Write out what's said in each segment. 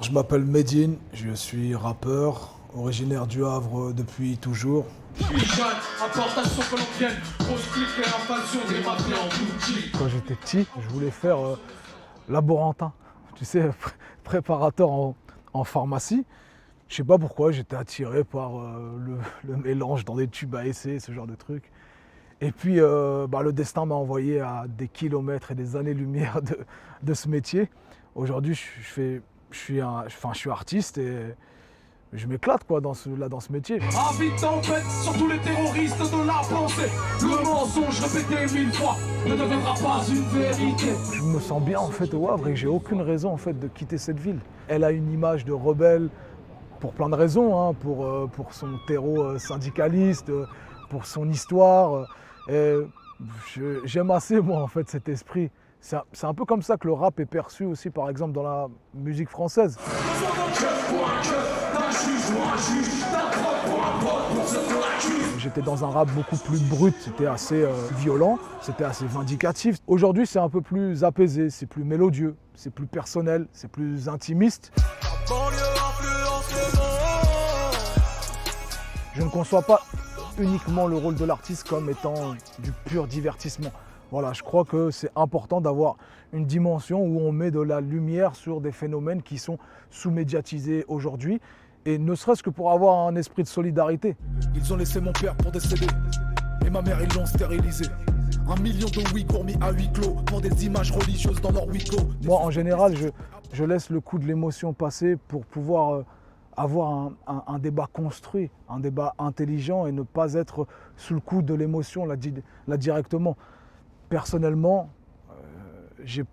Je m'appelle Medine, je suis rappeur, originaire du Havre depuis toujours. Jeanne, importation colombienne, grosse clique et invasion des mafias en Gucci. Quand j'étais petit, je voulais faire laborantin, tu sais, préparateur en pharmacie. Je sais pas pourquoi, j'étais attiré par le mélange dans des tubes à essai, ce genre de trucs. Et puis le destin m'a envoyé à des kilomètres et des années-lumière de ce métier. Aujourd'hui, je suis artiste et je m'éclate quoi dans ce métier. Invite tempête sur tous les terroristes de la pensée. Le mensonge répété 1000 fois ne deviendra pas une vérité. Je me sens bien en fait au Havre et j'ai aucune raison en fait de quitter cette ville. Elle a une image de rebelle pour plein de raisons, hein, pour son terreau syndicaliste, pour son histoire. J'aime assez moi en fait cet esprit. C'est un peu comme ça que le rap est perçu aussi par exemple dans la musique française. J'étais dans un rap beaucoup plus brut, c'était assez violent, c'était assez vindicatif. Aujourd'hui c'est un peu plus apaisé, c'est plus mélodieux, c'est plus personnel, c'est plus intimiste. Je ne conçois pas uniquement le rôle de l'artiste comme étant du pur divertissement. Voilà, je crois que c'est important d'avoir une dimension où on met de la lumière sur des phénomènes qui sont sous-médiatisés aujourd'hui, et ne serait-ce que pour avoir un esprit de solidarité. Ils ont laissé mon père pour décéder, et ma mère ils l'ont stérilisé. 1 million de Ouïghours mis à huis clos pour des images religieuses dans leur huis clos. Moi, en général, je laisse le coup de l'émotion passer pour pouvoir avoir un débat construit, un débat intelligent et ne pas être sous le coup de l'émotion là directement. Personnellement, j'ai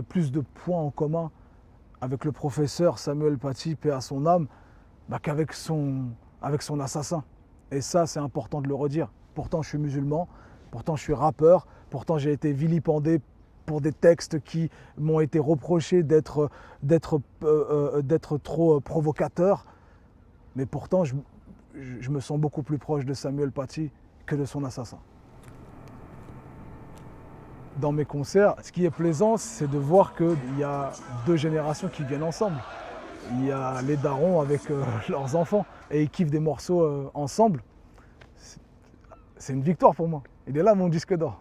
plus de points en commun avec le professeur Samuel Paty, paix à son âme, qu'avec son assassin. Et ça, c'est important de le redire. Pourtant, je suis musulman, pourtant, je suis rappeur, pourtant, j'ai été vilipendé pour des textes qui m'ont été reprochés d'être trop provocateur. Mais pourtant, je me sens beaucoup plus proche de Samuel Paty que de son assassin. Dans mes concerts, ce qui est plaisant, c'est de voir qu'il y a deux générations qui viennent ensemble. Il y a les darons avec leurs enfants et ils kiffent des morceaux ensemble. C'est une victoire pour moi. Il est là mon disque d'or.